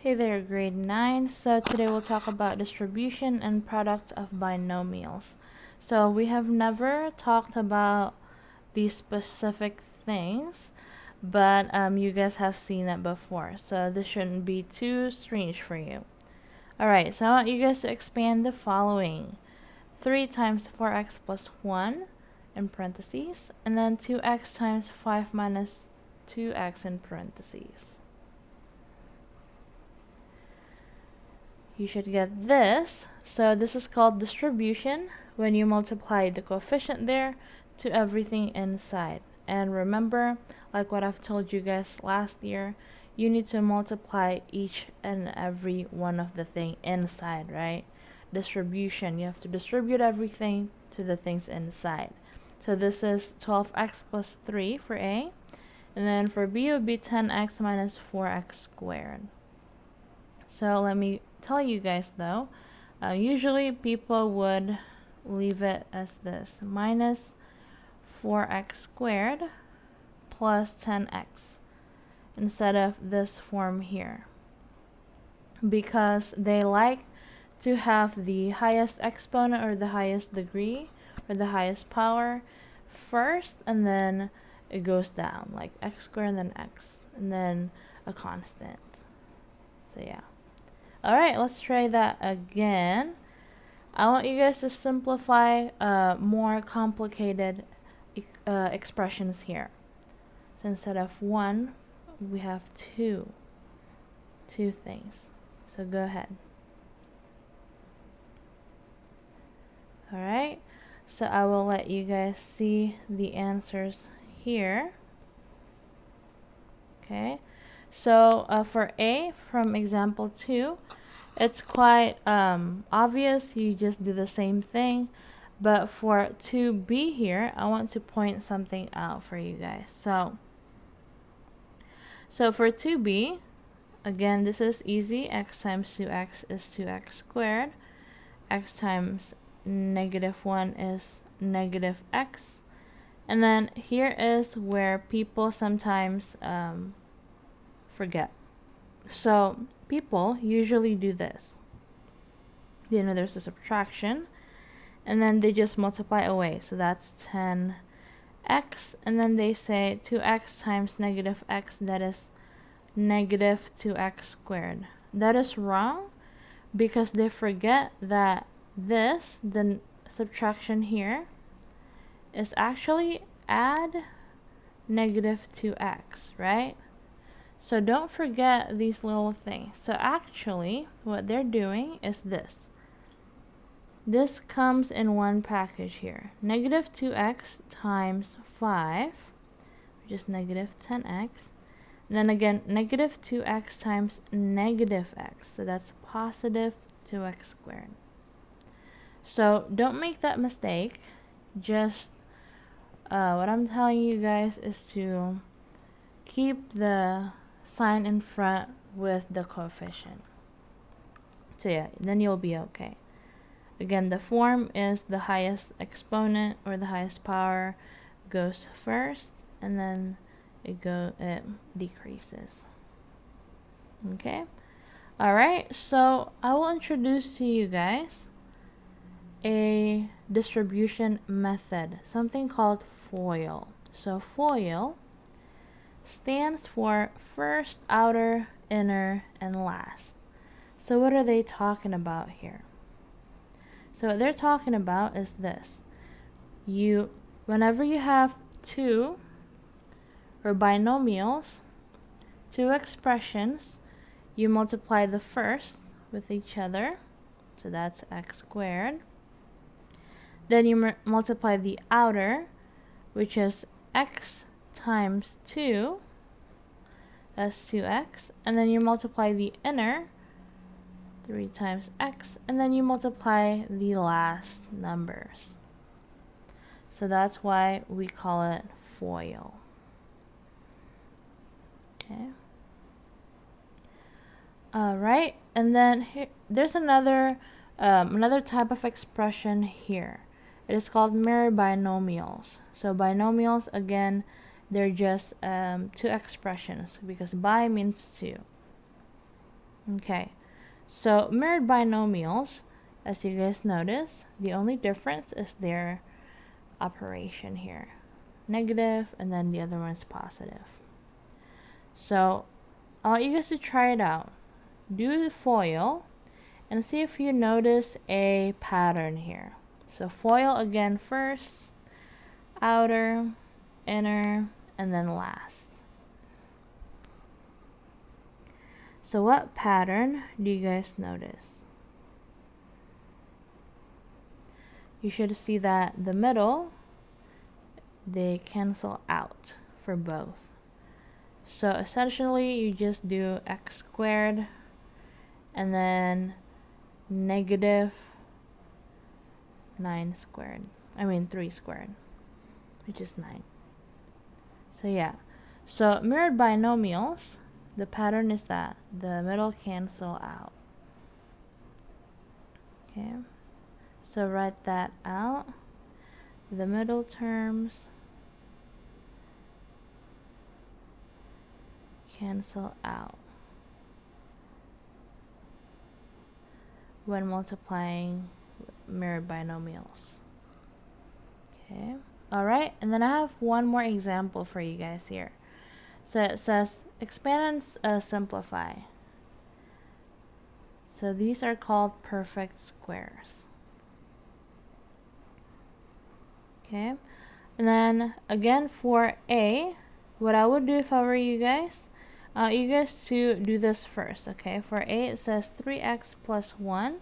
Hey there, grade 9. So today we'll talk about distribution and product of binomials. So we have never talked about these specific things, but you guys have seen it before. So this shouldn't be too strange for you. Alright, so I want you guys to expand the following. 3 times 4x plus 1 in parentheses, and then 2x times 5 minus 2x in parentheses. You should get this. So this is called distribution when you multiply the coefficient there to everything inside. And remember, like what I've told you guys last year, you need to multiply each and every one of the thing inside, right? Distribution, you have to distribute everything to the things inside. So this is 12x plus 3 for A. And then for B, it would be 10x minus 4x squared. So let me tell you guys though, usually people would leave it as this, minus 4x squared plus 10x, instead of this form here, because they like to have the highest exponent or the highest degree or the highest power first, and then it goes down like x squared and then x and then a constant. So yeah. Alright, let's try that again. I want you guys to simplify more complicated expressions here. So instead of 1, we have 2 things. So go ahead. Alright, so I will let you guys see the answers here. Okay. So for A, from example 2, it's quite obvious. You just do the same thing. But for 2B here, I want to point something out for you guys. So for 2B, again, this is easy. X times 2x is 2x squared. X times -1 is -x. And then here is where people sometimes forget. So people usually do this. You know, there's a subtraction, and then they just multiply away. So that's 10x, and then they say 2x times -x, that is -2x squared. That is wrong, because they forget that this, the subtraction here, is actually add -2x, right? So don't forget these little things. So actually, what they're doing is this. This comes in one package here. -2x times 5, which is -10x. And then again, -2x times -x. So that's positive 2x squared. So don't make that mistake. Just what I'm telling you guys is to keep the sign in front with the coefficient. So yeah, then you'll be okay. Again, the form is the highest exponent or the highest power goes first, and then it decreases. Okay? Alright, so I will introduce to you guys a distribution method, something called FOIL. So FOIL stands for first, outer, inner, and last. So what are they talking about here? So what they're talking about is this. Whenever you have two or binomials, two expressions, you multiply the first with each other. So that's x squared. Then you multiply the outer, which is x times 2, that's 2x, and then you multiply the inner, 3 times x, and then you multiply the last numbers. So that's why we call it FOIL. Okay. Alright, and then here, there's another type of expression here. It is called mirror binomials. So binomials, again, they're just two expressions, because bi means two. Okay, so mirrored binomials, as you guys notice, the only difference is their operation here. Negative, and then the other one is positive. So I want you guys to try it out. Do the FOIL and see if you notice a pattern here. So FOIL again first, outer, inner, and then last. So what pattern do you guys notice? You should see that the middle, they cancel out for both. So essentially you just do x squared and then negative 3 squared, which is 9. So yeah, so mirrored binomials, the pattern is that the middle cancel out. Okay, so write that out. The middle terms cancel out when multiplying mirrored binomials. Okay, alright, and then I have one more example for you guys here. So it says expand and simplify. So these are called perfect squares. Okay, and then again for A, what I would do if I were you guys to do this first. Okay, for A it says 3x plus 1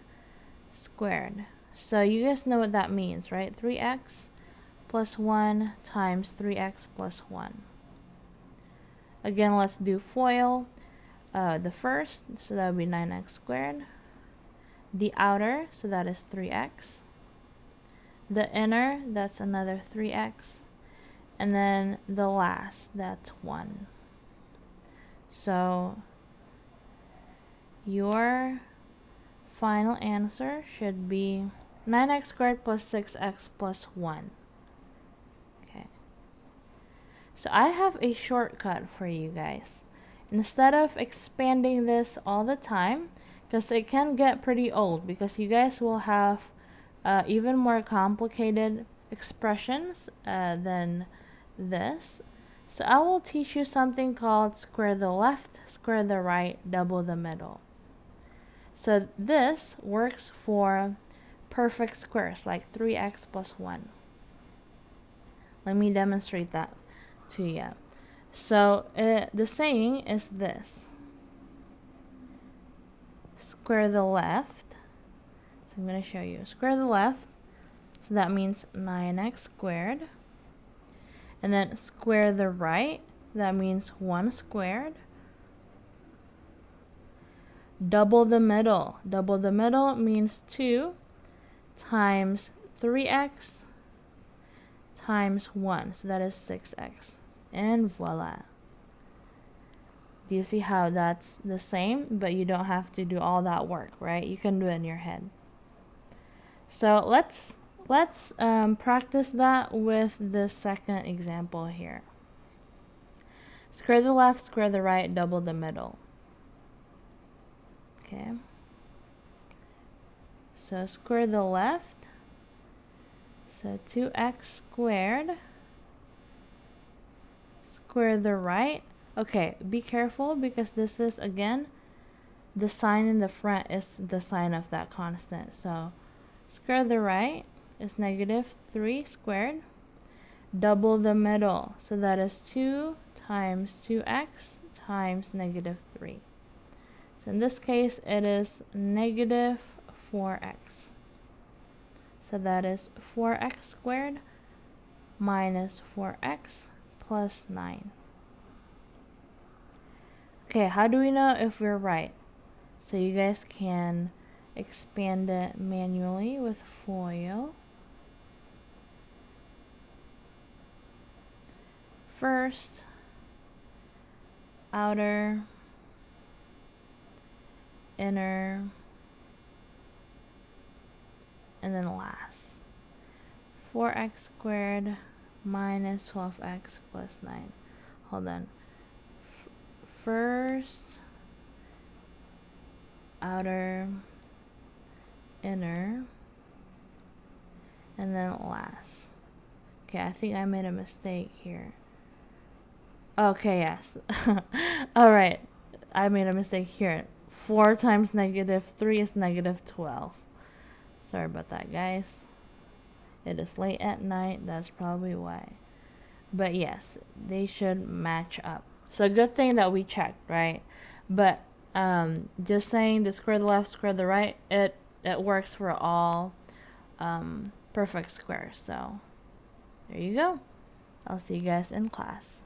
squared. So you guys know what that means, right? 3x plus 1 times 3x plus 1. Again, let's do FOIL. The first, so that would be 9x squared. The outer, so that is 3x. The inner, that's another 3x. And then the last, that's 1. So your final answer should be 9x squared plus 6x plus 1. Okay. So I have a shortcut for you guys. Instead of expanding this all the time, because it can get pretty old, because you guys will have even more complicated expressions than this. So I will teach you something called square the left, square the right, double the middle. So this works for perfect squares like 3x plus 1. Let me demonstrate that to you. So the saying is this: square the left. So I'm going to show you. Square the left, so that means 9x squared. And then square the right, that means 1 squared. Double the middle. Double the middle means 2 times 3x times 1. So that is 6x. And voila. Do you see how that's the same, but you don't have to do all that work, right? You can do it in your head. So let's practice that with the second example here. Square the left, square the right, double the middle. Okay. So square the left. So 2x squared. Square the right. Okay, be careful because this is, again, the sign in the front is the sign of that constant. So square the right is negative 3 squared. Double the middle. So that is 2 times 2x times negative 3. So in this case, it is negative 4x. So that is 4x squared minus 4x plus 9. Okay, how do we know if we're right? So you guys can expand it manually with FOIL. First, outer, inner, and then last. 4x squared minus 12x plus 9. Hold on. First, outer, inner, and then last. Okay, I think I made a mistake here. Okay, yes. Alright, I made a mistake here. 4 times -3 is -12. Sorry about that, guys. It is late at night, that's probably why. But yes, they should match up. So good thing that we checked, right? But just saying the square the left, square the right, it works for all perfect squares. So there you go. I'll see you guys in class.